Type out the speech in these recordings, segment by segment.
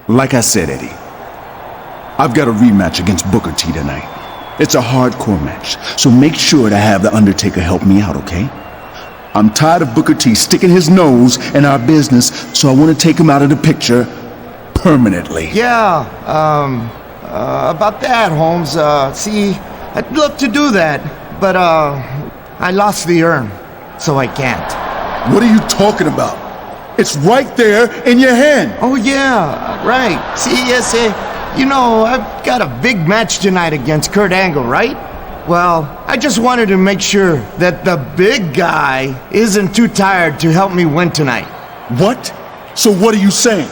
Like I said, Eddie, I've got a rematch against Booker T tonight. It's a hardcore match, so make sure to have The Undertaker help me out, okay? I'm tired of Booker T sticking his nose in our business, so I want to take him out of the picture permanently. Yeah, about that, Holmes. See, I'd love to do that, but, I lost the urn, so I can't. What are you talking about? It's right there in your hand. Oh, yeah, right. See, yes, you know, I've got a big match tonight against Kurt Angle, right? Well, I just wanted to make sure that the big guy isn't too tired to help me win tonight. What? So what are you saying?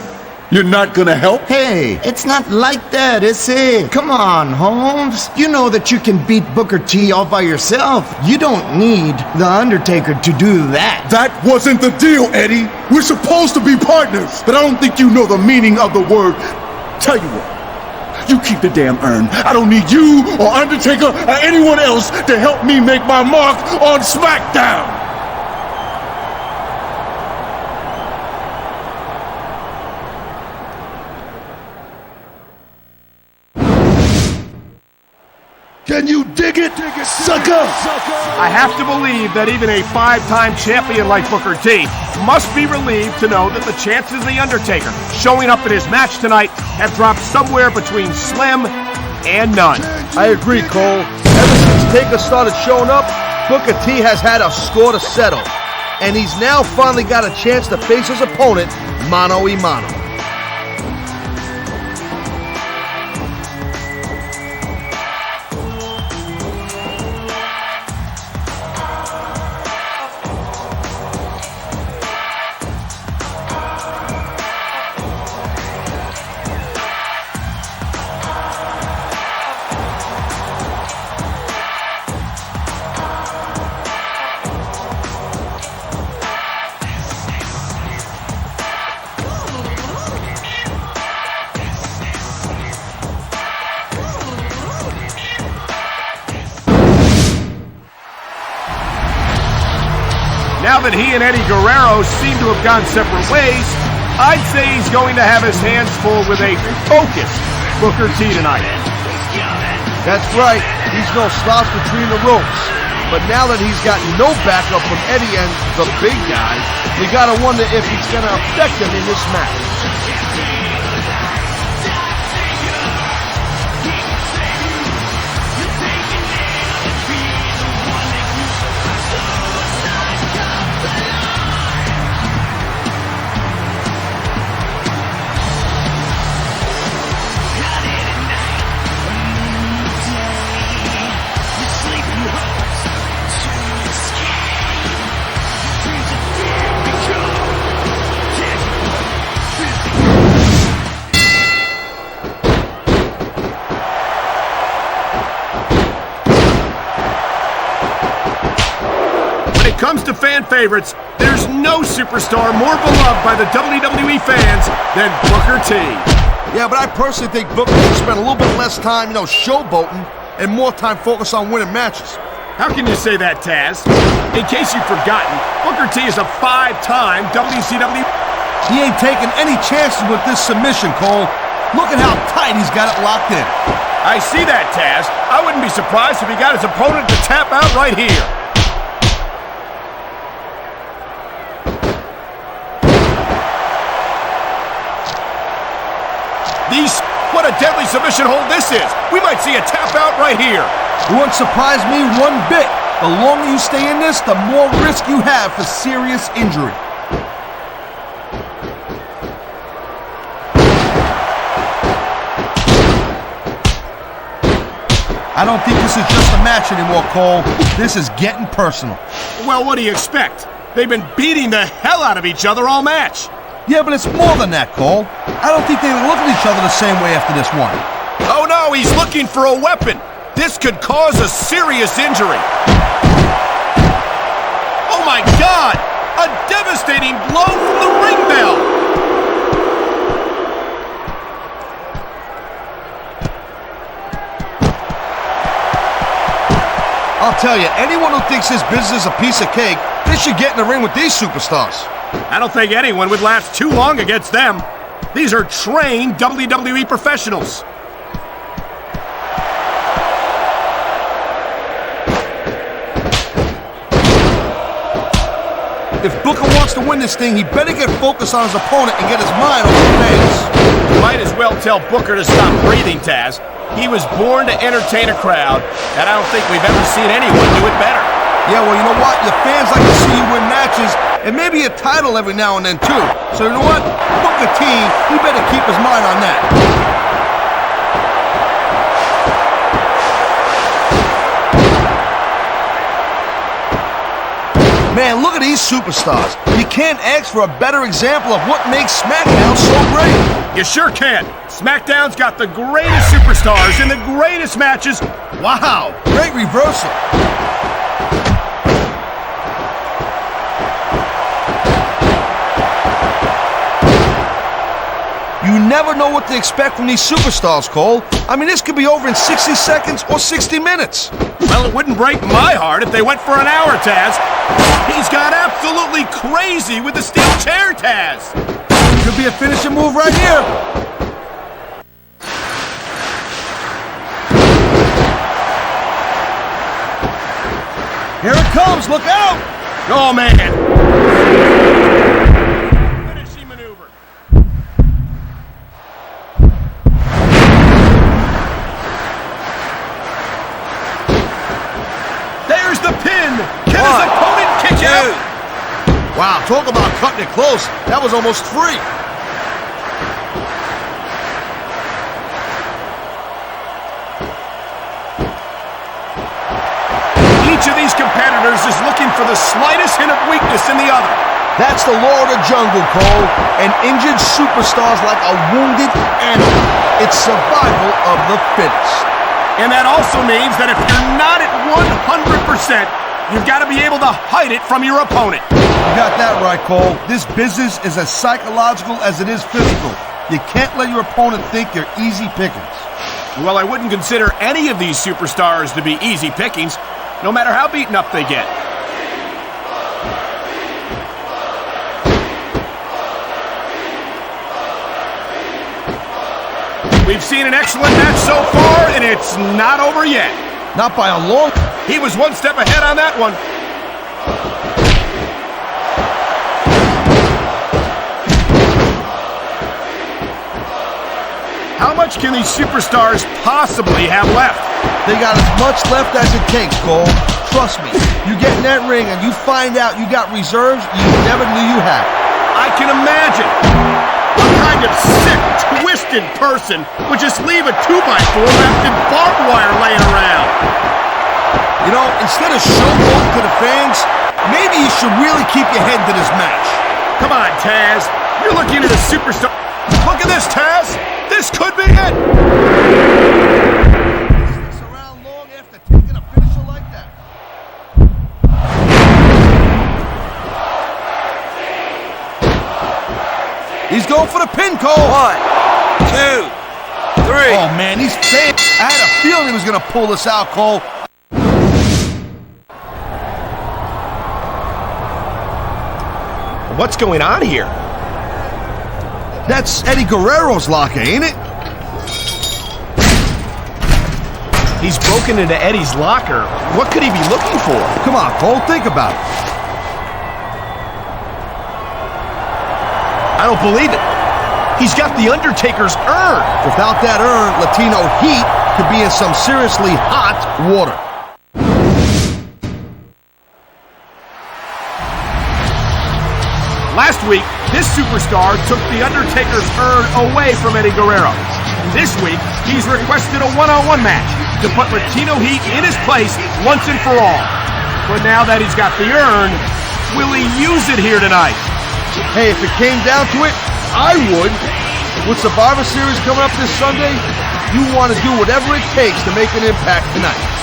You're not gonna help? Hey, it's not like that, is it? Come on, Holmes. You know that you can beat Booker T all by yourself. You don't need The Undertaker to do that. That wasn't the deal, Eddie. We're supposed to be partners, but I don't think you know the meaning of the word. Tell you what, you keep the damn urn. I don't need you or Undertaker or anyone else to help me make my mark on SmackDown. Can you dig it, sucker? I have to believe that even a 5-time champion like Booker T must be relieved to know that the chances of The Undertaker showing up in his match tonight have dropped somewhere between slim and none. I agree, Cole. Ever since Taker started showing up, Booker T has had a score to settle. And he's now finally got a chance to face his opponent mano a mano. Now that he and Eddie Guerrero seem to have gone separate ways, I'd say he's going to have his hands full with a focused Booker T tonight. That's right, he's no slouch between the ropes. But now that he's got no backup from Eddie and the big guy, you gotta wonder if he's gonna affect him in this match. When it comes to fan favorites, there's no superstar more beloved by the WWE fans than Booker T. Yeah, but I personally think Booker should spend a little bit less time, showboating and more time focused on winning matches. How can you say that, Taz? In case you've forgotten, Booker T is a 5-time WCW. He ain't taking any chances with this submission, Cole. Look at how tight he's got it locked in. I see that, Taz. I wouldn't be surprised if he got his opponent to tap out right here. What a deadly submission hold this is. We might see a tap out right here. It wouldn't surprise me one bit. The longer you stay in this, the more risk you have for serious injury. I don't think this is just a match anymore, Cole. This is getting personal. Well, what do you expect? They've been beating the hell out of each other all match. Yeah, but it's more than that, Cole. I don't think they look at each other the same way after this one. Oh no, he's looking for a weapon. This could cause a serious injury. Oh my God! A devastating blow from the ring bell. I'll tell you, anyone who thinks this business is a piece of cake, they should get in the ring with these superstars. I don't think anyone would last too long against them. These are trained WWE professionals. If Booker wants to win this thing, he better get focused on his opponent and get his mind off the fans. Might as well tell Booker to stop breathing, Taz. He was born to entertain a crowd, and I don't think we've ever seen anyone do it better. Yeah, well, you know what? Your fans like to see you win matches, and maybe a title every now and then, too. So you know what? Booker T, he better keep his mind on that. Man, look at these superstars. You can't ask for a better example of what makes SmackDown so great. You sure can. SmackDown's got the greatest superstars in the greatest matches. Wow. Great reversal. You never know what to expect from these superstars, Cole. I mean, this could be over in 60 seconds or 60 minutes. Well, it wouldn't break my heart if they went for an hour, Taz. He's got absolutely crazy with the steel chair, Taz. Could be a finishing move right here. Here it comes, look out! Oh, man. Finishing maneuver. There's the pin. Can his opponent kick out? Wow, talk about cutting it close. That was almost free. Each of these competitors is looking for the slightest hint of weakness in the other. That's the law of the jungle, Cole. An injured superstar's like a wounded animal. It's survival of the fittest. And that also means that if you're not at 100%, you've got to be able to hide it from your opponent. You got that right, Cole. This business is as psychological as it is physical. You can't let your opponent think you're easy pickings. Well, I wouldn't consider any of these superstars to be easy pickings, no matter how beaten up they get. We've seen an excellent match so far, and it's not over yet. Not by a long... He was one step ahead on that one. How much can these superstars possibly have left? They got as much left as it takes, Cole. Trust me. You get in that ring and you find out you got reserves you never knew you had. I can imagine. A kind of sick, twisted person would just leave a 2x4 wrapped in barbed wire laying around. You know, instead of showboating to the fans, maybe you should really keep your head to this match. Come on, Taz. You're looking at a superstar. Look at this, Taz. This could be it. Sticks around long after taking a finisher like that. He's going for the pin, Cole. 1, 2, 3. Oh, man, he's fake. I had a feeling he was going to pull this out, Cole. What's going on here? That's Eddie Guerrero's locker, ain't it? He's broken into Eddie's locker. What could he be looking for? Come on, Cole, think about it. I don't believe it. He's got the Undertaker's urn. Without that urn, Latino Heat could be in some seriously hot water. Last week, this superstar took the Undertaker's urn away from Eddie Guerrero. This week, he's requested a one-on-one match to put Latino Heat in his place once and for all. But now that he's got the urn, will he use it here tonight? Hey, if it came down to it, I would. With Survivor Series coming up this Sunday, you want to do whatever it takes to make an impact tonight.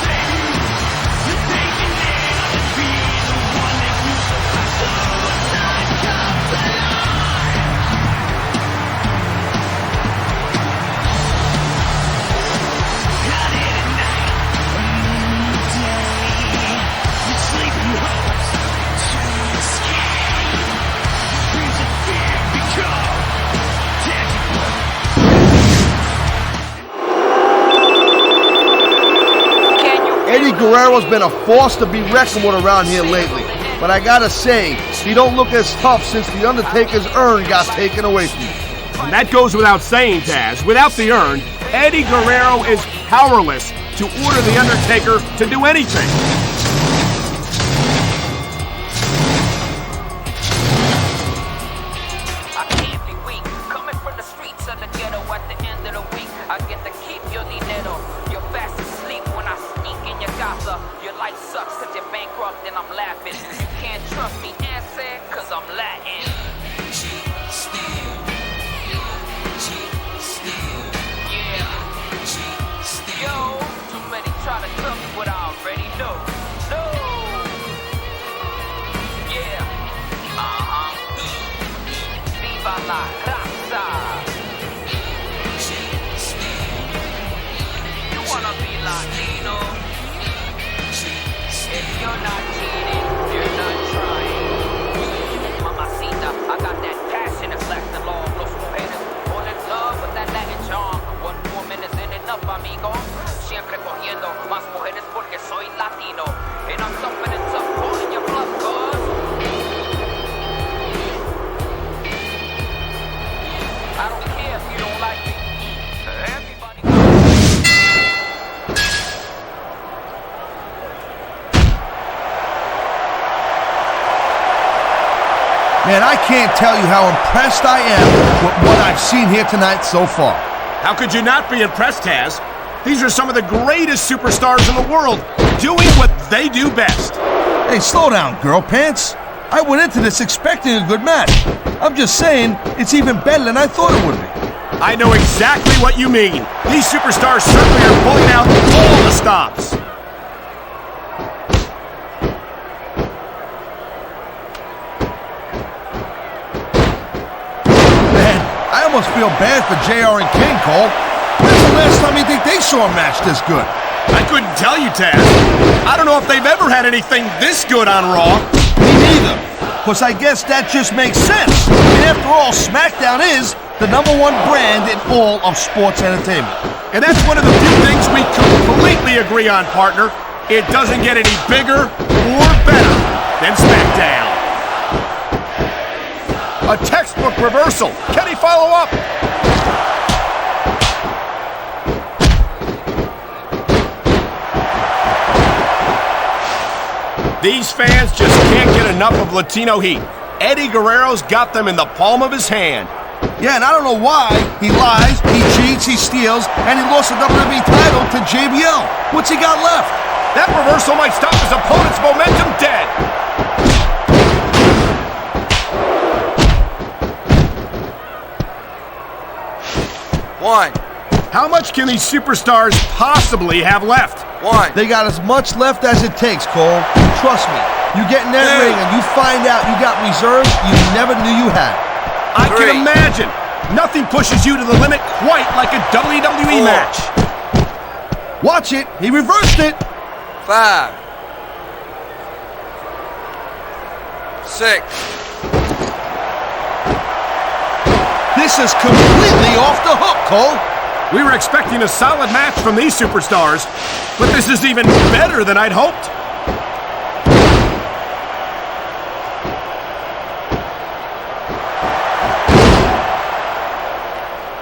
Guerrero's been a force to be reckoned with around here lately. But I gotta say, he don't look as tough since the Undertaker's urn got taken away from him. And that goes without saying, Taz. Without the urn, Eddie Guerrero is powerless to order the Undertaker to do anything. I can't be weak. Coming from the streets of the ghetto at the end of the week, I get to keep your dinero. You're fast asleep when I sneak in your casa. Your life sucks cause you're bankrupt and I'm laughing. You can't trust me, answer, cause I'm Latin. Yeah. Yo, too many try to tell me what I already know. No. Yeah. Viva la raza. You wanna be Latino? If you're not cheating, you're not trying. Mamacita, I got that passion and flex the law. Los mujeres fall in love with that Latin charm. 1 woman isn't enough, amigo. Siempre cogiendo más mujeres porque soy Latino. And I'm tougher than tough, calling your bluff, cuz. I don't care if you don't like me. Everybody. Man, I can't tell you how impressed I am with what I've seen here tonight so far. How could you not be impressed, Taz? These are some of the greatest superstars in the world, doing what they do best. Hey, slow down, girl pants. I went into this expecting a good match. I'm just saying, it's even better than I thought it would be. I know exactly what you mean. These superstars certainly are pulling out all the stops. Man, I almost feel bad for JR and King, Cole. When's the last time you think they saw a match this good? I couldn't tell you, Taz. I don't know if they've ever had anything this good on Raw. Me neither. Because I guess that just makes sense. And after all, SmackDown is the #1 brand in all of sports entertainment. And that's one of the few things we completely agree on, partner. It doesn't get any bigger or better than SmackDown. A textbook reversal. Can he follow up? These fans just can't get enough of Latino heat. Eddie Guerrero's got them in the palm of his hand. Yeah, and I don't know why. He lies, he cheats, he steals, and he lost the WWE title to JBL. What's he got left? That reversal might stop his opponent's momentum dead. One. How much can these superstars possibly have left? One. They got as much left as it takes, Cole. Trust me. You get in that Two. ring and you find out you got reserves you never knew you had. I Three. can imagine. Nothing pushes you to the limit quite like a WWE Four. match. Watch it. He reversed it. 5. 6. This is completely off the hook, Cole. We were expecting a solid match from these superstars, but this is even better than I'd hoped.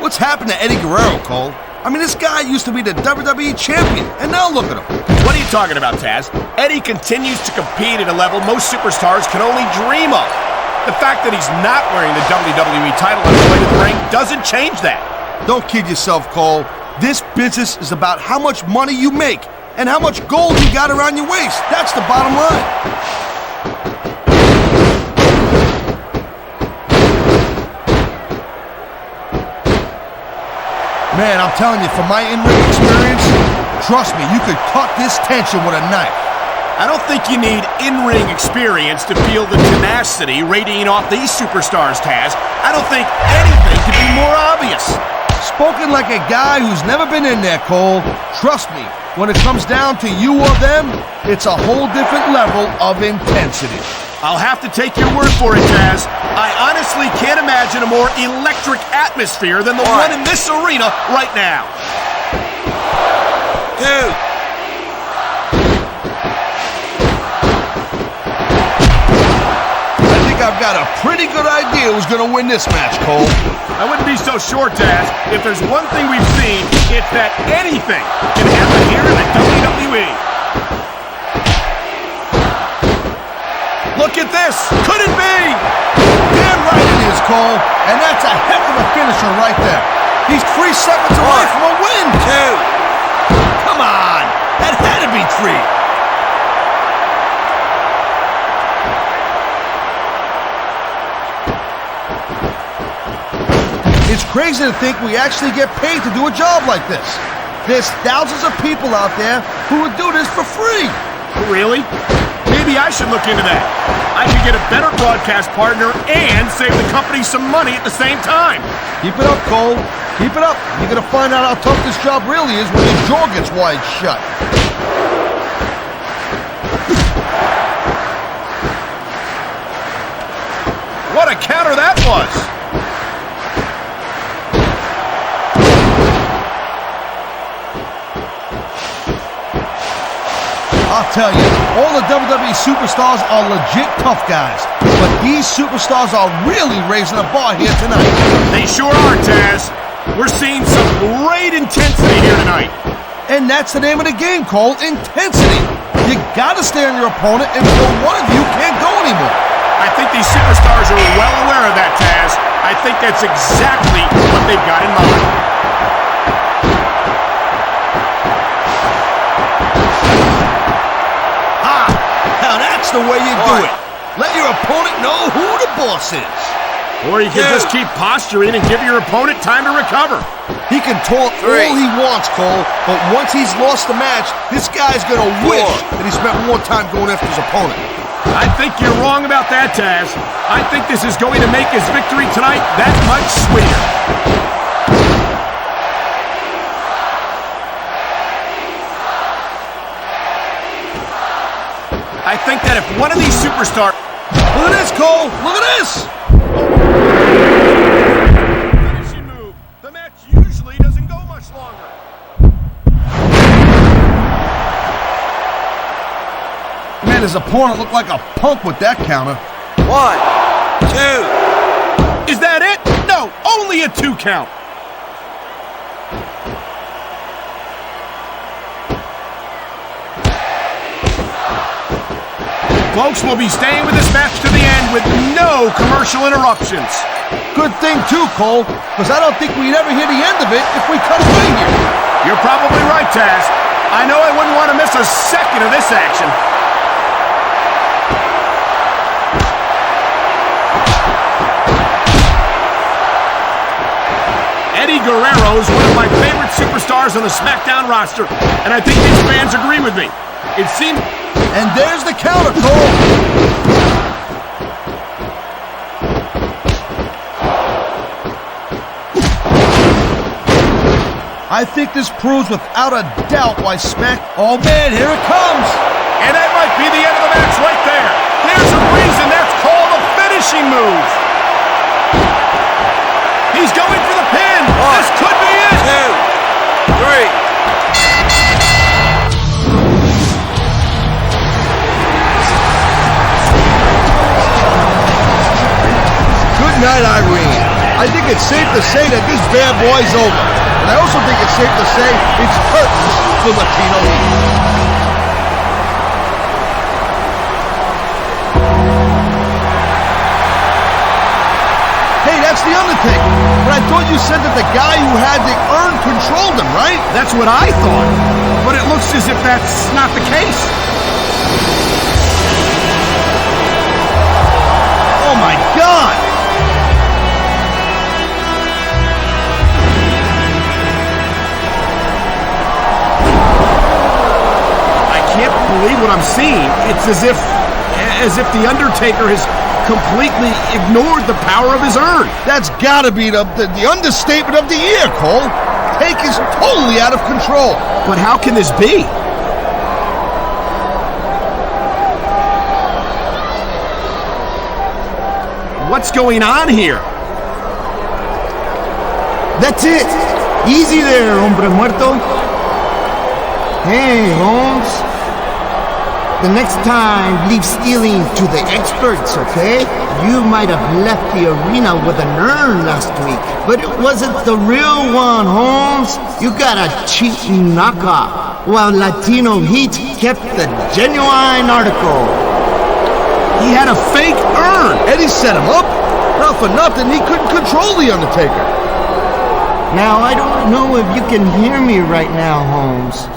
What's happened to Eddie Guerrero, Cole? I mean, this guy used to be the WWE champion, and now look at him. What are you talking about, Taz? Eddie continues to compete at a level most superstars can only dream of. The fact that he's not wearing the WWE title on his way to the ring doesn't change that. Don't kid yourself, Cole. This business is about how much money you make and how much gold you got around your waist. That's the bottom line. Man, I'm telling you, from my in-ring experience, trust me, you could cut this tension with a knife. I don't think you need in-ring experience to feel the tenacity radiating off these superstars, Taz. I don't think anything could be more obvious. Spoken like a guy who's never been in there, Cole. Trust me, when it comes down to you or them, it's a whole different level of intensity. I'll have to take your word for it, Taz. I honestly can't imagine a more electric atmosphere than the one in this arena right now. 2. I've got a pretty good idea who's going to win this match, Cole. I wouldn't be so sure, Taz. If there's one thing we've seen, it's that anything can happen here in the WWE. Look at this! Could it be? Damn right it is, Cole. And that's a heck of a finisher right there. He's 3 seconds away from a win. 2. Come on. That had to be 3. It's crazy to think we actually get paid to do a job like this. There's thousands of people out there who would do this for free. Really? Maybe I should look into that. I could get a better broadcast partner and save the company some money at the same time. Keep it up, Cole. Keep it up. You're going to find out how tough this job really is when your jaw gets wide shut. What a counter that was! I'll tell you, all the WWE superstars are legit tough guys. But these superstars are really raising the bar here tonight. They sure are, Taz. We're seeing some great intensity here tonight. And that's the name of the game, Cole, intensity. You gotta stay on your opponent until one of you can't go anymore. I think these superstars are well aware of that, Taz. I think that's exactly what they've got in mind. That's the way you do it. Let your opponent know who the boss is. Or you can just keep posturing and give your opponent time to recover. He can talk all he wants, Cole, but once he's lost the match, this guy's going to wish that he spent more time going after his opponent. I think you're wrong about that, Taz. I think this is going to make his victory tonight that much sweeter. I think that if one of these superstars... Look at this, Cole! Look at this! Finishing move. The match usually doesn't go much longer. Man, his opponent looked like a punk with that counter. 1, 2. Is that it? No, only a 2 count. Folks, will be staying with this match to the end with no commercial interruptions. Good thing, too, Cole, because I don't think we'd ever hear the end of it if we cut away here. You're probably right, Taz. I know I wouldn't want to miss a second of this action. Eddie Guerrero is one of my favorite superstars on the SmackDown roster, and I think these fans agree with me. It seems... And there's the counter, Cole. I think this proves without a doubt why Oh, man, here it comes. And that might be the end of the match right there. There's a reason that's called a finishing move. He's going for the pin. This could be it. 2, 3. Good night, Irene. I think it's safe to say that this bad boy's over. And I also think it's safe to say it's curtains for Latino Heat. Hey, that's The Undertaker. But I thought you said that the guy who had the urn controlled him, right? That's what I thought. But it looks as if that's not the case. Oh, my God. I can't believe what I'm seeing. It's as if The Undertaker has completely ignored the power of his urn. That's gotta be the understatement of the year, Cole. Take is totally out of control. But how can this be? What's going on here? That's it. Easy there, hombre muerto. Hey, Holmes. The next time, leave stealing to the experts, okay? You might have left the arena with an urn last week, but it wasn't the real one, Holmes. You got a cheap knockoff, while Latino Heat kept the genuine article. He had a fake urn. Eddie set him up. Not for nothing, he couldn't control The Undertaker. Now, I don't know if you can hear me right now, Holmes.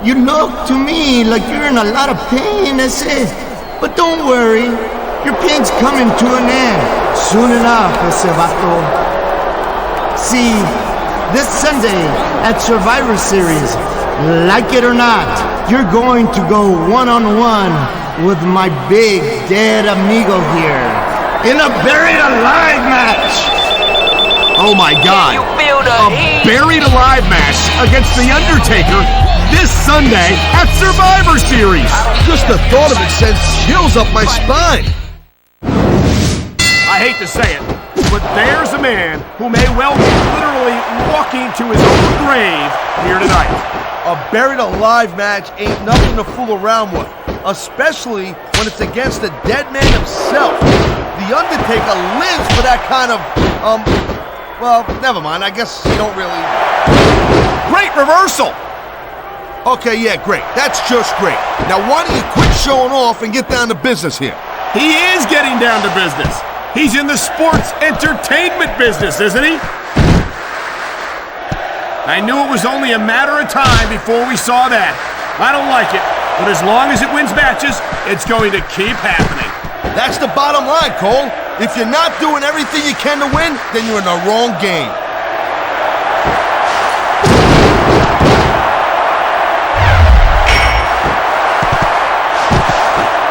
You look to me like you're in a lot of pain, ese. But don't worry, your pain's coming to an end soon enough, ese vato. See, this Sunday at Survivor Series, like it or not, you're going to go one-on-one with my big dead amigo here in a buried alive match. Oh my God. You feel the A heat? buried alive match against The Undertaker this Sunday at Survivor Series. Just the thought of it sends chills up my spine. I hate to say it, but there's a man who may well be literally walking to his own grave here tonight. A buried alive match ain't nothing to fool around with, especially when it's against the dead man himself. The Undertaker lives for that kind of, well, never mind. I guess you don't really... Great reversal. Okay, yeah, great. That's just great. Now, why don't you quit showing off and get down to business here? He is getting down to business. He's in the sports entertainment business, isn't he? I knew it was only a matter of time before we saw that. I don't like it, but as long as it wins matches, it's going to keep happening. That's the bottom line, Cole. If you're not doing everything you can to win, then you're in the wrong game.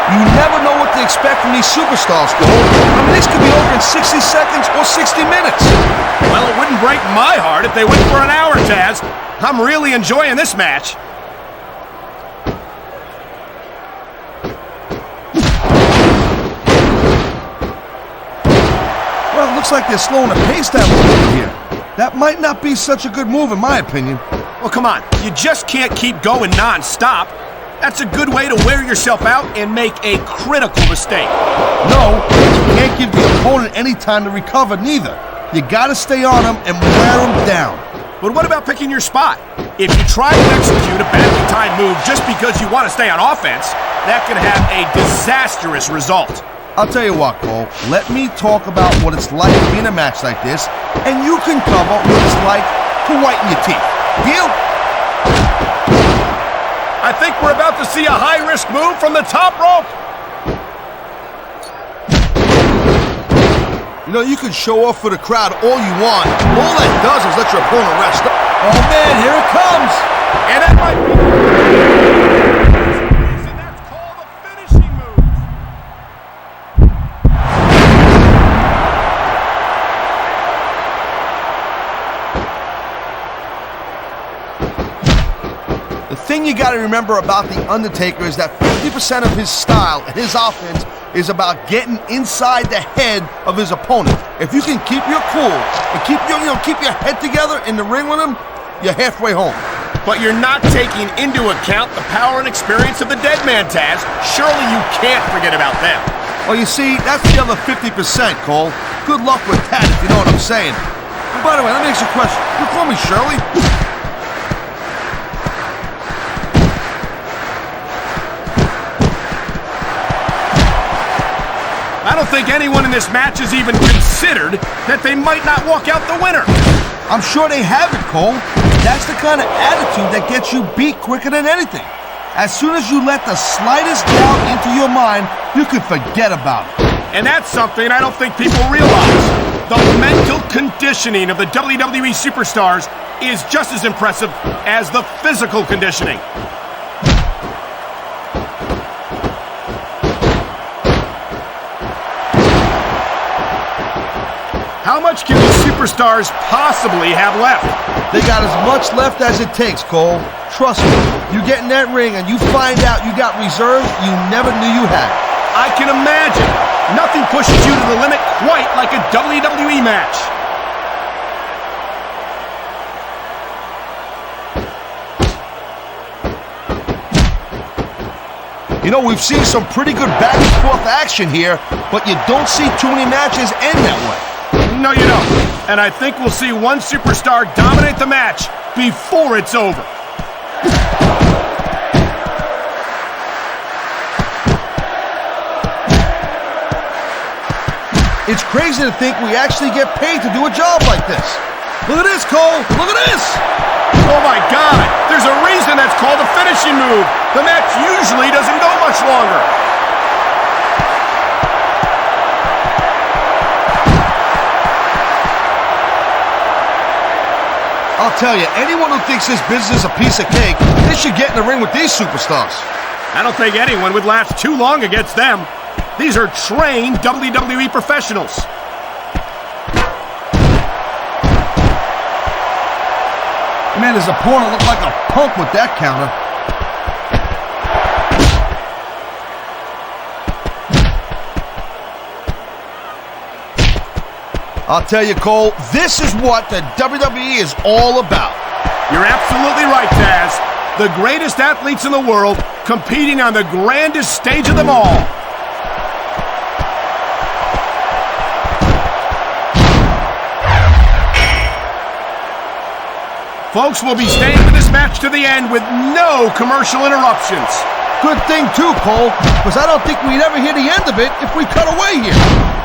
You never know what to expect from these superstars, Cole. I mean, this could be over in 60 seconds or 60 minutes. Well, it wouldn't break my heart if they went for an hour, Taz. I'm really enjoying this match. Well, it looks like they're slowing the pace down a little bit here. That might not be such a good move, in my opinion. Well, come on. You just can't keep going non-stop. That's a good way to wear yourself out and make a critical mistake. No, you can't give the opponent any time to recover, neither. You gotta stay on him and wear him down. But what about picking your spot? If you try to execute a badly timed move just because you want to stay on offense, that can have a disastrous result. I'll tell you what, Cole. Let me talk about what it's like to be in a match like this, and you can cover what it's like to whiten your teeth. Deal? I think we're about to see a high-risk move from the top rope. You know, you can show off for the crowd all you want. All that does is let your opponent rest up. Oh, man, here it comes. And that might be... And that's called a finishing move. The thing you got to remember about The Undertaker is that 50% of his style and his offense is about getting inside the head of his opponent. If you can keep your cool and keep your head together in the ring with him, you're halfway home. But you're not taking into account the power and experience of the dead man, Taz. Surely you can't forget about them. Well, you see, that's the other 50%, Cole. Good luck with that, if you know what I'm saying. And by the way, let me ask you a question. You call me Shirley? I don't think anyone in this match has even considered that they might not walk out the winner. I'm sure they haven't, Cole. That's the kind of attitude that gets you beat quicker than anything. As soon as you let the slightest doubt into your mind, you can forget about it. And that's something I don't think people realize. The mental conditioning of the WWE superstars is just as impressive as the physical conditioning. How much can these superstars possibly have left? They got as much left as it takes, Cole. Trust me, you get in that ring and you find out you got reserves you never knew you had. I can imagine. Nothing pushes you to the limit quite like a WWE match. You know, we've seen some pretty good back and forth action here, but you don't see too many matches end that way. No, you don't. And I think we'll see one superstar dominate the match before it's over. It's crazy to think we actually get paid to do a job like this. Look at this, Cole. Look at this. Oh my God! There's a reason that's called a finishing move. The match usually doesn't go much longer. I'll tell you, anyone who thinks this business is a piece of cake, they should get in the ring with these superstars. I don't think anyone would last too long against them. These are trained WWE professionals. Man, his opponent looked like a punk with that counter. I'll tell you, Cole, this is what the WWE is all about. You're absolutely right, Taz. The greatest athletes in the world competing on the grandest stage of them all. Folks, we'll be staying for this match to the end with no commercial interruptions. Good thing, too, Cole, because I don't think we'd ever hear the end of it if we cut away here.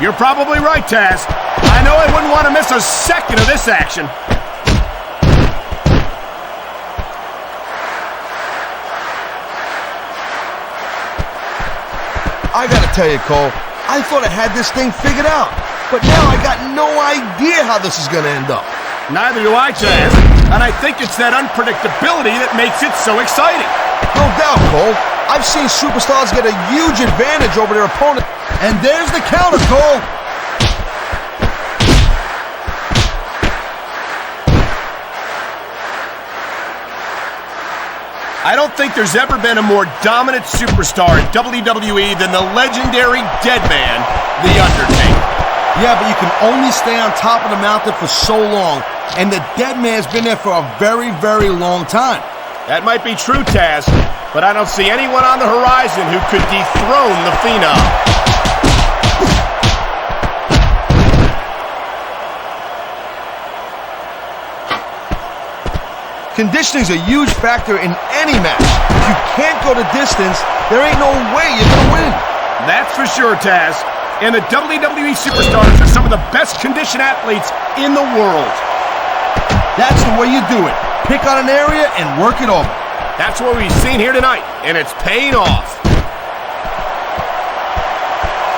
You're probably right, Taz. I know I wouldn't want to miss a second of this action. I gotta tell you, Cole, I thought I had this thing figured out, but now I got no idea how this is gonna end up. Neither do I, Taz. And I think it's that unpredictability that makes it so exciting. No doubt, Cole. I've seen superstars get a huge advantage over their opponent. And there's the counter, Cole. I don't think there's ever been a more dominant superstar in WWE than the legendary Dead Man, The Undertaker. Yeah, but you can only stay on top of the mountain for so long, and the Dead Man's been there for a very, very long time. That might be true, Taz, but I don't see anyone on the horizon who could dethrone the Phenom. Conditioning's a huge factor in any match. If you can't go the distance, there ain't no way you're gonna win. That's for sure, Taz. And the WWE superstars are some of the best conditioned athletes in the world. That's the way you do it. Pick on an area and work it over. That's what we've seen here tonight, and it's paying off.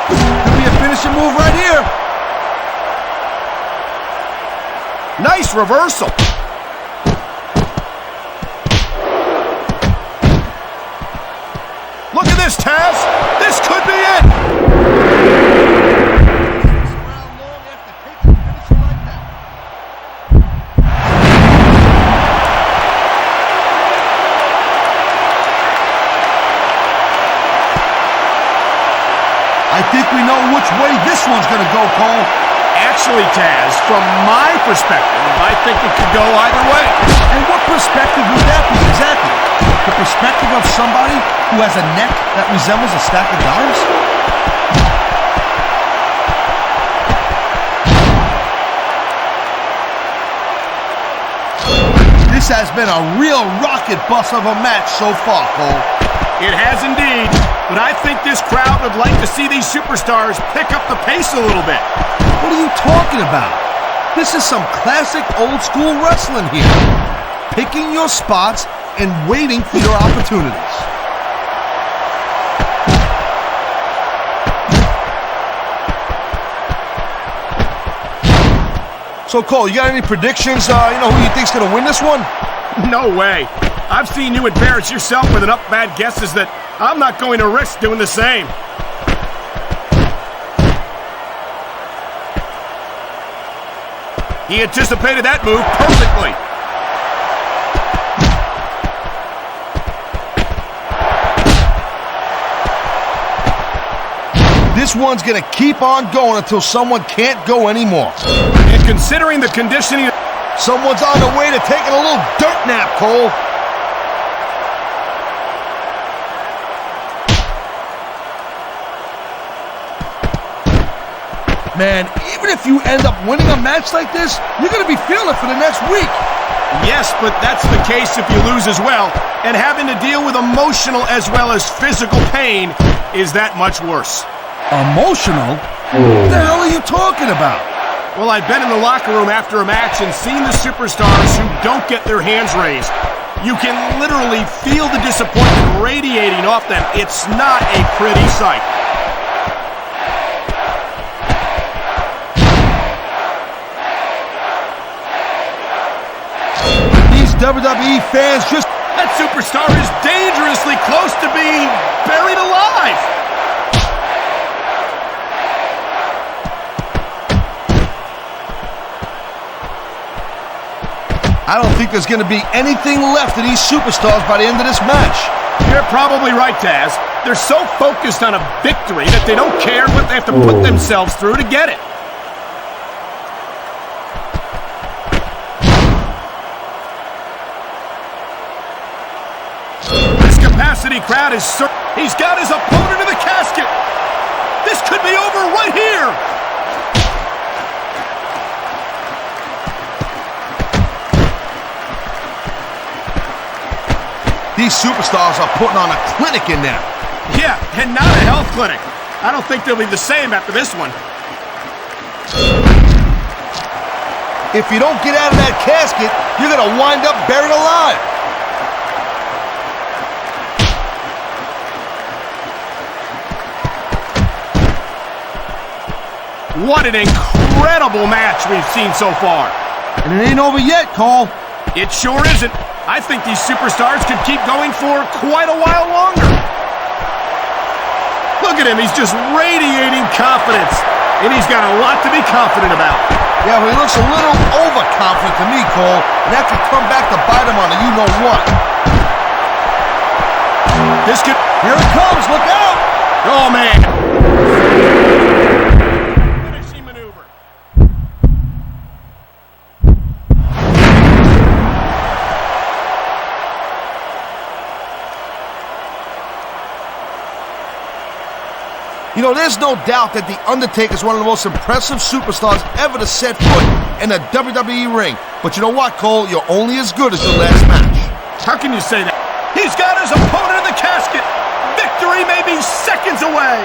Could be a finishing move right here. Nice reversal. Look at this, Taz. This could be it. I think we know which way this one's gonna go, Cole. Actually, Taz, from my perspective, I think it could go either way. And what perspective would that be exactly? The perspective of somebody who has a neck that resembles a stack of dimes? This has been a real rocket bus of a match so far, Cole. It has indeed, but I think this crowd would like to see these superstars pick up the pace a little bit. What are you talking about? This is some classic old school wrestling here. Picking your spots and waiting for your opportunities. So, Cole, you got any predictions? Who you think's gonna win this one? No way. I've seen you embarrass yourself with enough bad guesses that I'm not going to risk doing the same. He anticipated that move perfectly. This one's gonna keep on going until someone can't go anymore. And considering the conditioning... Someone's on the way to taking a little dirt. Nap, Cole. Man, even if you end up winning a match like this, you're going to be feeling it for the next week. Yes, but that's the case if you lose as well. And having to deal with emotional as well as physical pain is that much worse. Emotional? What the hell are you talking about? Well, I've been in the locker room after a match and seen the superstars who don't get their hands raised. You can literally feel the disappointment radiating off them. It's not a pretty sight. These WWE fans just... That superstar is dangerously close to being buried alive. I don't think there's going to be anything left of these superstars by the end of this match. You're probably right, Taz. They're so focused on a victory that they don't care what they have to put themselves through to get it. This capacity crowd is he's got his opponent in the casket. This could be over right here. These superstars are putting on a clinic in there. Yeah, and not a health clinic. I don't think they'll be the same after this one. If you don't get out of that casket, you're going to wind up buried alive. What an incredible match we've seen so far. And it ain't over yet, Cole. It sure isn't. I think these superstars could keep going for quite a while longer. Look at him, he's just radiating confidence. And he's got a lot to be confident about. Yeah, but he looks a little overconfident to me, Cole. And that could come back to bite him on a you-know-what. This could... Here it comes, look out! Oh, man. Finishing maneuver. You know, there's no doubt that The Undertaker is one of the most impressive superstars ever to set foot in a WWE ring. But you know what, Cole? You're only as good as your last match. How can you say that? He's got his opponent in the casket. Victory may be seconds away.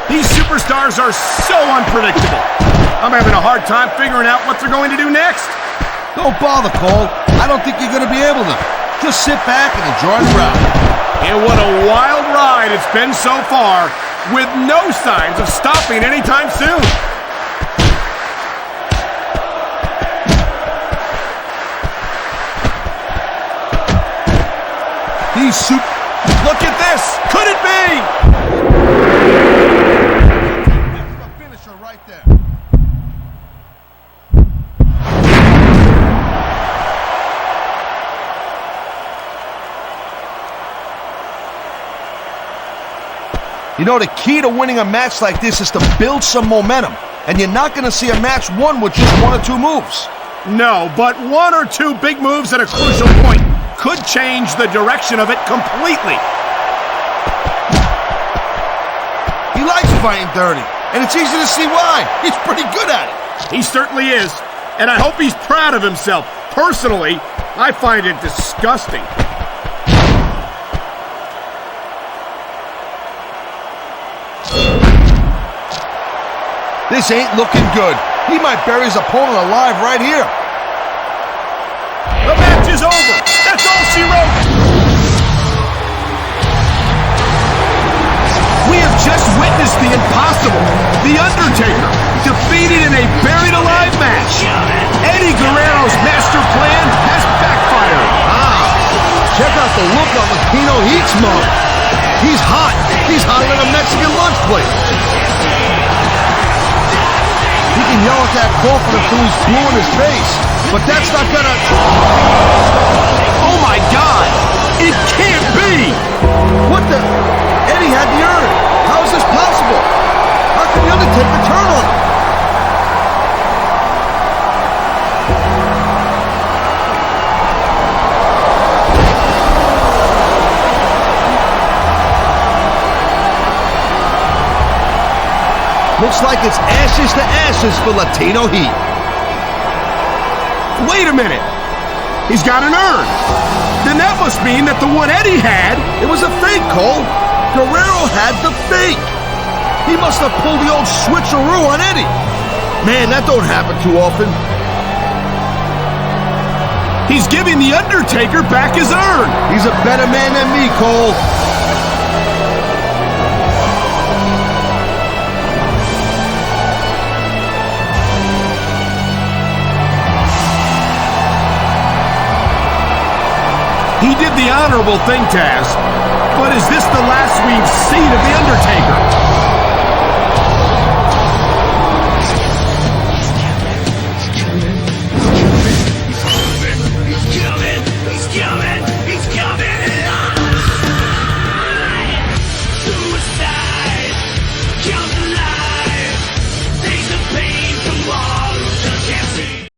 These superstars are so unpredictable. I'm having a hard time figuring out what they're going to do next. Don't bother, Cole. I don't think you're going to be able to. Just sit back and enjoy the ride. And what a wild ride it's been so far, with no signs of stopping anytime soon. Look at this! Could it be? That's the finisher right there. You know, the key to winning a match like this is to build some momentum. And you're not going to see a match won with just one or two moves. No, but one or two big moves at a crucial point could change the direction of it completely. He likes fighting dirty, and it's easy to see why. He's pretty good at it. He certainly is, and I hope he's proud of himself. Personally, I find it disgusting. This ain't looking good. He might bury his opponent alive right here. The match is over. That's all she wrote. We have just witnessed the impossible. The Undertaker defeated in a buried alive match. Eddie Guerrero's master plan has backfired. Check out the look on Latino Heat's mug. He's hot. He's hotter than a Mexican lunch plate. He can yell at that corporate until he's blue in his face, but that's not gonna... Oh my God! It can't be! What the... Eddie had the urn. How is this possible? How can the Undertaker turn on him? Looks like it's ashes to ashes for Latino Heat. Wait a minute. He's got an urn. Then that must mean that the one Eddie had... It was a fake, Cole. Guerrero had the fake. He must have pulled the old switcheroo on Eddie. Man, that don't happen too often. He's giving The Undertaker back his urn. He's a better man than me, Cole. He did the honorable thing, Taz. But is this the last we've seen of The Undertaker?